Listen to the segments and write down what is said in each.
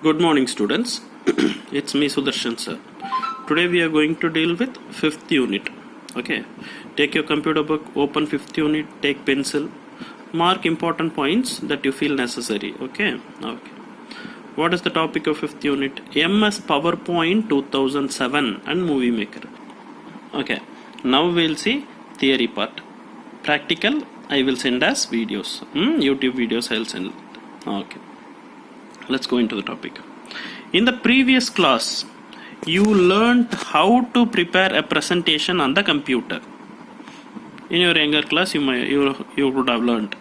Good morning, students. It's me, Sudarshan sir. Today we are going to deal with 5th unit. Okay, take your computer book, open 5th unit, take pencil, mark important points that you feel necessary. Okay. What is the topic of 5th unit? MS PowerPoint 2007 and Movie Maker. Okay, now we'll see theory part. Practical I will send as videos. YouTube videos I'll send. Okay, let's go into the topic. In the previous class, you learned how to prepare a presentation on the computer. In your younger class, you would have learned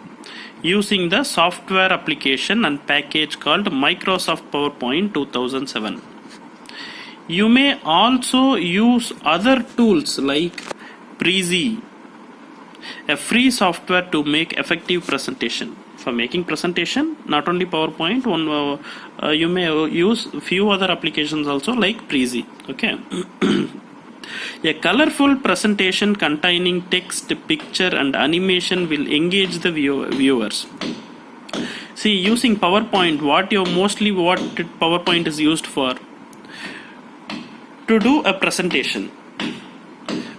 using the software application and package called Microsoft PowerPoint 2007. You may also use other tools like Prezi, a free software to make effective presentation. For making presentation, not only PowerPoint, you may use few other applications also like Prezi. Okay. A colorful presentation containing text, picture and animation will engage the viewers. See, using PowerPoint, what PowerPoint is used for? To do a presentation.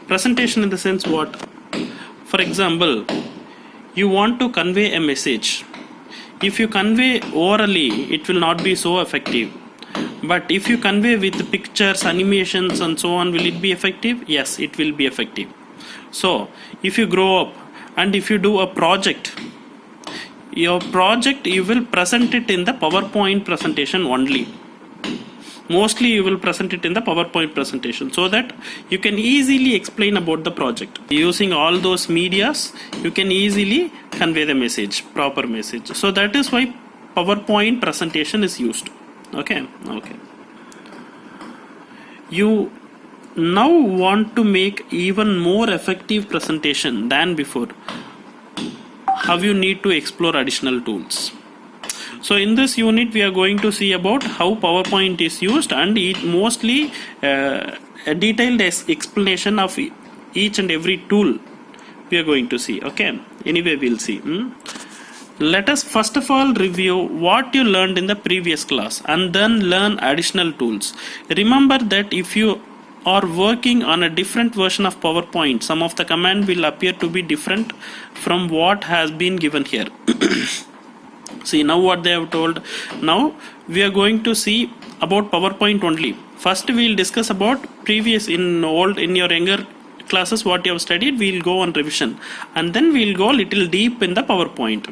Presentation in the sense what? For example, you want to convey a message. If you convey orally, it will not be so effective. But if you convey with pictures, animations and so on, will it be effective? Yes, it will be effective. So, if you grow up and if you do a project, your project you will present it in the PowerPoint presentation only. Mostly you will present it in the PowerPoint presentation so that you can easily explain about the project. Using all those medias, you can easily convey the message, proper message. So that is why PowerPoint presentation is used. Okay. You now want to make even more effective presentation than before. How you need to explore additional tools. So in this unit we are going to see about how PowerPoint is used and it mostly a detailed explanation of each and every tool we are going to see. Okay, anyway we'll see. Let us first of all review what you learned in the previous class and then learn additional tools. Remember that if you are working on a different version of PowerPoint, some of the command will appear to be different from what has been given here. See now what they have told. Now we are going to see about PowerPoint only. First we will discuss about previous in your younger classes what you have studied. We will go on revision and then we will go little deep in the PowerPoint.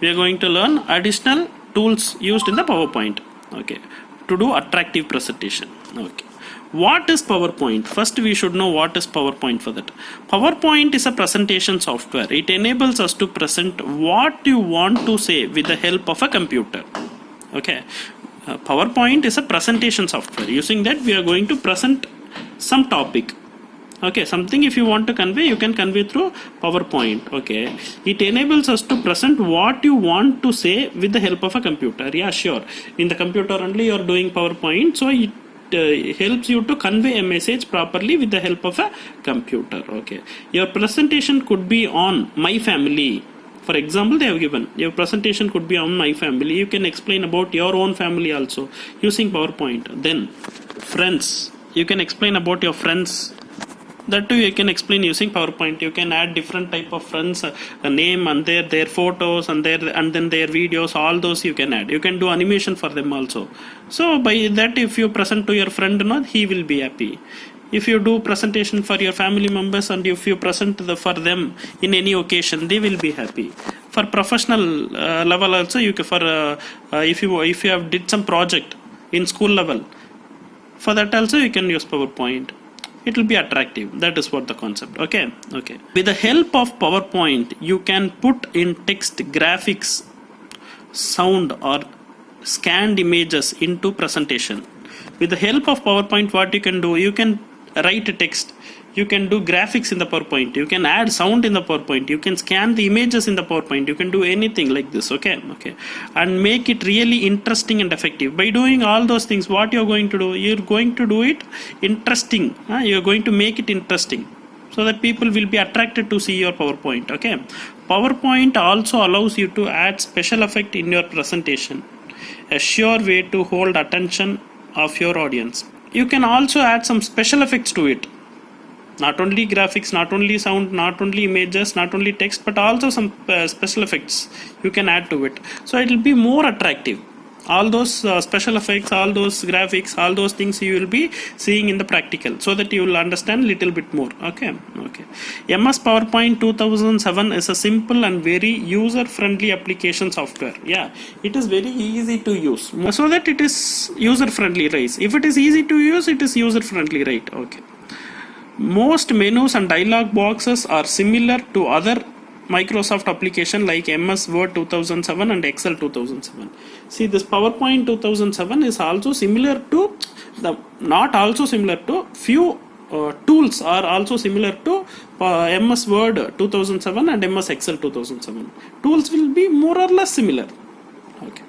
We are going to learn additional tools used in the PowerPoint. Okay, to do attractive presentation. Okay. What is PowerPoint? First we should know what is PowerPoint for that. PowerPoint is a presentation software. It enables us to present what you want to say with the help of a computer. Okay. PowerPoint is a presentation software. Using that we are going to present some topic. Okay, something if you want to convey, you can convey through PowerPoint. Okay, it enables us to present what you want to say with the help of a computer. Yeah, sure. In the computer only you are doing PowerPoint, so it helps you to convey a message properly with the help of a computer. Okay, your presentation could be on My Family. For example, they have given your presentation could be on My Family. You can explain about your own family also using PowerPoint. Then friends, you can explain about your friends. That too you can explain using PowerPoint. You can add different type of friends, a name and their photos and then their videos, all those you can add. You can do animation for them also. So by that if you present to your friend, he will be happy. If you do presentation for your family members and if you present for them in any occasion, they will be happy. For professional level also, you can if you have did some project in school level, for that also you can use PowerPoint. It will be attractive. That is what the concept. Okay. With the help of PowerPoint, you can put in text, graphics, sound or scanned images into presentation. With the help of PowerPoint, what you can do, you can write a text. You can do graphics in the PowerPoint. You can add sound in the PowerPoint. You can scan the images in the PowerPoint. You can do anything like this. Okay. And make it really interesting and effective. By doing all those things, what you're going to do? You're going to do it interesting. You're going to make it interesting. so that people will be attracted to see your PowerPoint. Okay, PowerPoint also allows you to add special effect in your presentation, a sure way to hold attention of your audience. You can also add some special effects to it, not only graphics, not only sound, not only images, not only text, but also some special effects you can add to it, so it will be more attractive. All those special effects, all those graphics, all those things you will be seeing in the practical, so that you will understand little bit more. Okay. MS PowerPoint 2007 is a simple and very user friendly application software. Yeah, it is very easy to use, so that it is user friendly, right? If it is easy to use, it is user friendly, right? Okay. Most menus and dialog boxes are similar to other Microsoft application like MS Word 2007 and Excel 2007. See, this PowerPoint 2007 is also similar to few tools are also similar to MS Word 2007 and MS Excel 2007. Tools will be more or less similar. Okay.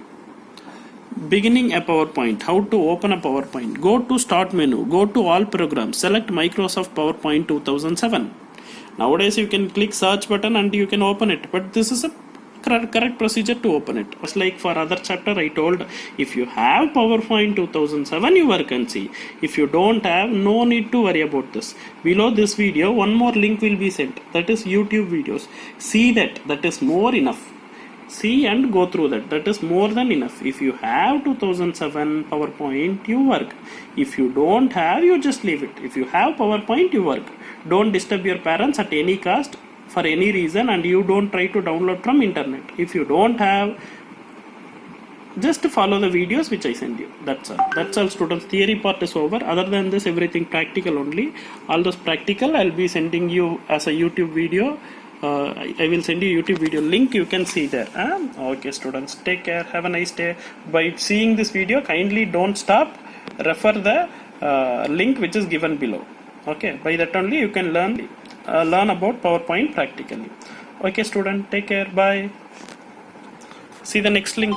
Beginning a PowerPoint. How to open a PowerPoint? Go to Start menu. Go to All Programs. Select Microsoft PowerPoint 2007. Nowadays you can click search button and you can open it, but this is a correct procedure to open it. Just like for other chapter I told, if you have PowerPoint 2007 you work and see. If you don't have, no need to worry about this. Below this video one more link will be sent, that is YouTube videos. See that is more enough. See and go through that is more than enough. If you have 2007 PowerPoint, you work. If you don't have, you just leave it. If you have PowerPoint, you work. Don't disturb your parents at any cost for any reason, and you don't try to download from internet. If you don't have, just follow the videos which I send you. That's all students. Theory part is over. Other than this, everything practical only. All those practical I'll be sending you as a YouTube video. I will send you YouTube video link, you can see there. Okay students, take care, have a nice day. By seeing this video, kindly don't stop, refer the link which is given below. Okay, by that only you can learn about PowerPoint practically. Okay student, take care, bye. See the next link.